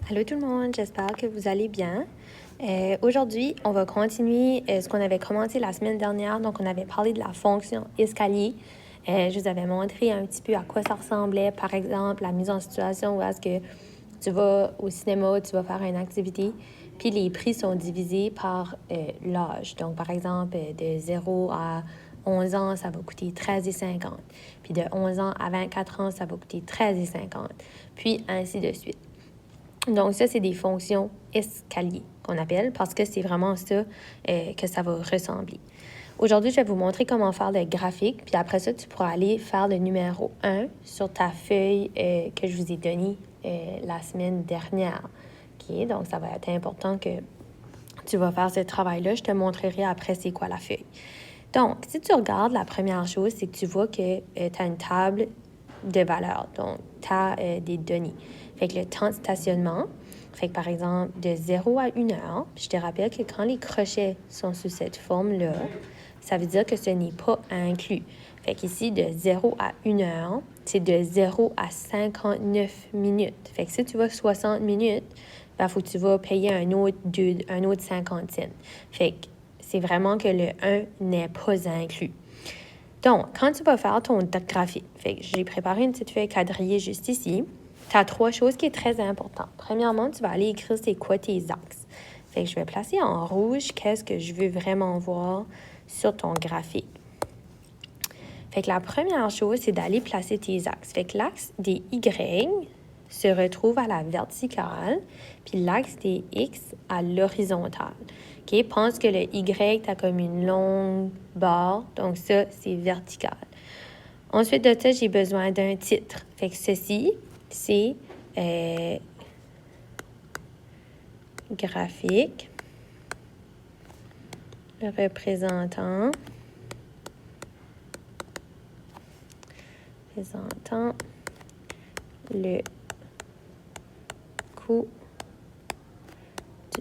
Allô tout le monde, j'espère que vous allez bien. Aujourd'hui, on va continuer ce qu'on avait commencé la semaine dernière. Donc, on avait parlé de la fonction escalier. Je vous avais montré un petit peu à quoi ça ressemblait. Par exemple, la mise en situation où est-ce que tu vas au cinéma, tu vas faire une activité, puis les prix sont divisés par l'âge. Donc, par exemple, de 0 à 11 ans, ça va coûter 13,50. Puis de 11 ans à 24 ans, ça va coûter 13,50. Puis ainsi de suite. Donc, ça, c'est des fonctions escalier qu'on appelle parce que c'est vraiment ça que ça va ressembler. Aujourd'hui, je vais vous montrer comment faire le graphique. Puis après ça, tu pourras aller faire le numéro 1 sur ta feuille que je vous ai donnée la semaine dernière. OK? Donc, ça va être important que tu vas faire ce travail-là. Je te montrerai après c'est quoi la feuille. Donc, si tu regardes, la première chose, c'est que tu vois que tu as une table de valeurs. Donc, tu as des données. Fait que le temps de stationnement, fait que par exemple, de 0 à 1 heure, je te rappelle que quand les crochets sont sous cette forme-là, ça veut dire que ce n'est pas inclus. Fait qu'ici, de 0 à 1 heure, c'est de 0 à 59 minutes. Fait que si tu vas 60 minutes, il faut que tu vas payer un autre 50 cents. Fait que c'est vraiment que le 1 n'est pas inclus. Donc, quand tu vas faire ton graphique, fait que j'ai préparé une petite feuille quadrillée juste ici. Tu as 3 choses qui sont très importantes. Premièrement, tu vas aller écrire c'est quoi tes axes. Fait que je vais placer en rouge qu'est-ce que je veux vraiment voir sur ton graphique. Fait que la première chose, c'est d'aller placer tes axes. Fait que l'axe des Y se retrouve à la verticale, puis l'axe des X à l'horizontale. OK? Pense que le Y, tu as comme une longue barre, donc ça, c'est vertical. Ensuite de ça, j'ai besoin d'un titre. Fait que ceci, c'est graphique représentant le coût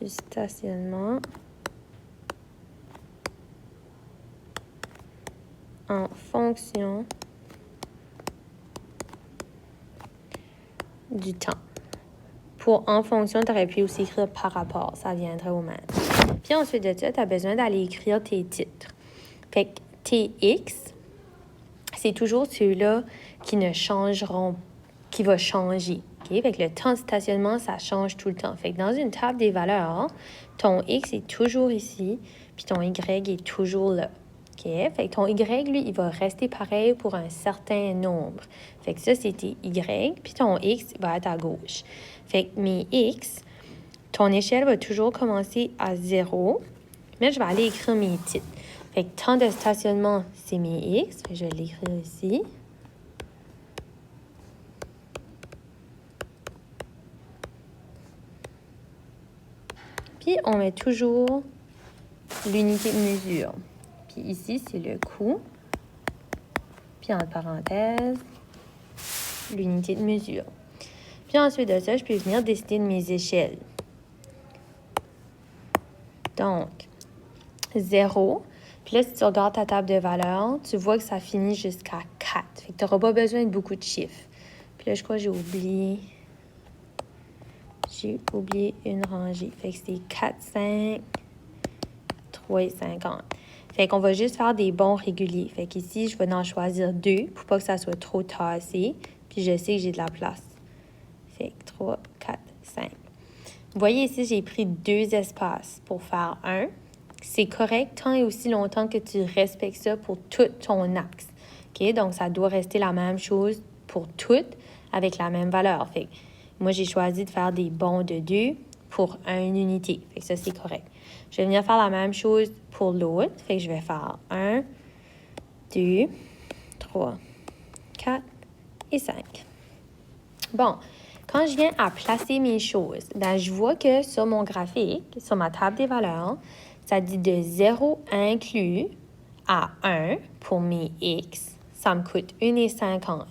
du stationnement en fonction du temps. Pour en fonction, tu aurais pu aussi écrire par rapport, ça viendrait au même. Puis ensuite de ça, tu as besoin d'aller écrire tes titres. Fait que TX, c'est toujours ceux-là qui ne changeront, qui va changer. Okay? Fait que le temps de stationnement, ça change tout le temps. Fait que dans une table des valeurs, ton X est toujours ici, puis ton Y est toujours là. Okay? Fait que ton Y, lui, il va rester pareil pour un certain nombre. Fait que ça, c'est tes Y, puis ton X va être à gauche. Fait que mes X, ton échelle va toujours commencer à 0, mais je vais aller écrire mes titres. Fait que temps de stationnement, c'est mes X. Fait que je vais l'écrire ici. Puis, on met toujours l'unité de mesure. Puis ici, c'est le coût. Puis, entre parenthèses, l'unité de mesure. Puis ensuite de ça, je peux venir décider de mes échelles. Donc, 0. Puis là, si tu regardes ta table de valeurs, tu vois que ça finit jusqu'à 4. Fait que tu n'auras pas besoin de beaucoup de chiffres. Puis là, je crois que j'ai oublié une rangée. Fait que c'est 4, 5, 3 et 50. Fait qu'on va juste faire des bons réguliers. Fait qu'ici, je vais en choisir 2 pour pas que ça soit trop tassé. Puis je sais que j'ai de la place. Fait que 3, 4, 5. Vous voyez ici, j'ai pris 2 espaces pour faire 1. C'est correct tant et aussi longtemps que tu respectes ça pour tout ton axe. OK? Donc, ça doit rester la même chose pour tout avec la même valeur. Fait que moi, j'ai choisi de faire des bonds de 2 pour une unité. Fait que ça, c'est correct. Je vais venir faire la même chose pour l'autre. Fait que je vais faire 1, 2, 3, 4 et 5. Bon, quand je viens à placer mes choses, ben, je vois que sur mon graphique, sur ma table des valeurs, ça dit de 0 inclus à 1 pour mes X. Ça me coûte 1,50.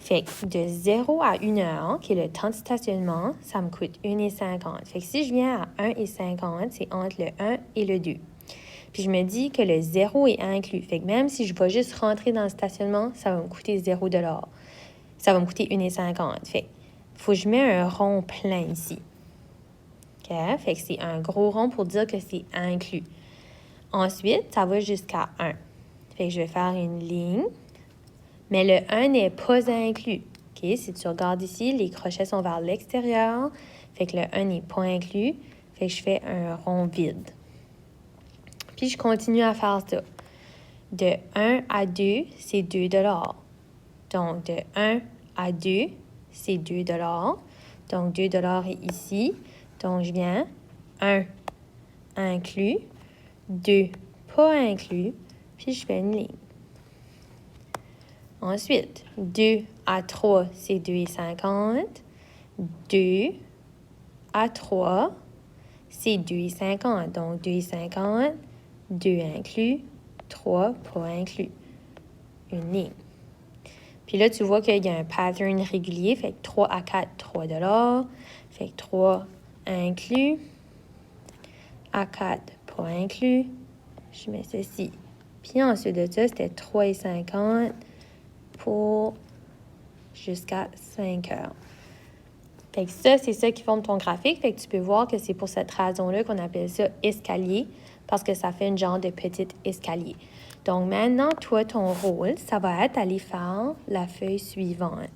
Fait que de 0 à 1 heure, qui est le temps de stationnement, ça me coûte 1,50. Fait que si je viens à 1,50, c'est entre le 1 et le 2. Puis je me dis que le 0 est inclus. Fait que même si je vais juste rentrer dans le stationnement, ça va me coûter 0 $. Ça va me coûter 1,50. Fait que faut que je mette un rond plein ici. OK? Fait que c'est un gros rond pour dire que c'est inclus. Ensuite, ça va jusqu'à 1. Fait que je vais faire une ligne, mais le 1 n'est pas inclus. OK? Si tu regardes ici, les crochets sont vers l'extérieur. Fait que le 1 n'est pas inclus. Fait que je fais un rond vide. Puis, je continue à faire ça. De 1 à 2, c'est 2 $. Donc, de 1 à 2, c'est 2 $. Donc, 2 $ est ici. Donc, je viens 1 inclus, 2 pas inclus, puis je fais une ligne. Ensuite, 2 à 3, c'est 2,50. 2 à 3, c'est 2,50. Donc, 2,50, 2 inclus, 3 pas inclus. Une ligne. Puis là, tu vois qu'il y a un pattern régulier. Fait que 3 à 4, 3 $. Fait que 3 inclus. À 4, pas inclus. Je mets ceci. Puis ensuite de ça, c'était 3,50 pour jusqu'à 5 heures. Fait que ça, c'est ça qui forme ton graphique. Fait que tu peux voir que c'est pour cette raison-là qu'on appelle ça escalier, parce que ça fait une genre de petit escalier. Donc maintenant, toi, ton rôle, ça va être d'aller faire la feuille suivante.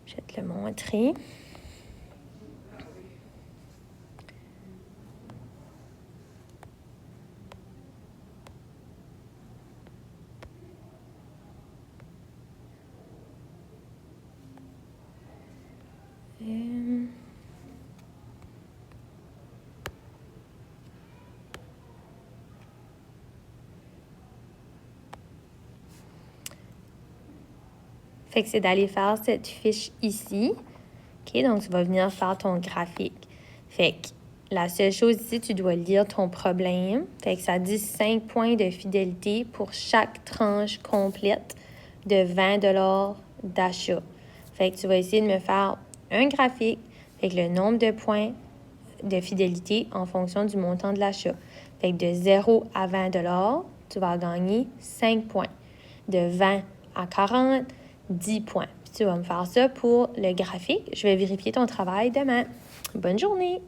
Je vais te le montrer. Fait que c'est d'aller faire cette fiche ici. OK, donc tu vas venir faire ton graphique. Fait que la seule chose ici, tu dois lire ton problème. Fait que ça dit 5 points de fidélité pour chaque tranche complète de 20 $ d'achat. Fait que tu vas essayer de me faire un graphique avec le nombre de points de fidélité en fonction du montant de l'achat. Fait que de 0 à 20 $, tu vas gagner 5 points. De 20 à 40, 10 points. Puis tu vas me faire ça pour le graphique. Je vais vérifier ton travail demain. Bonne journée!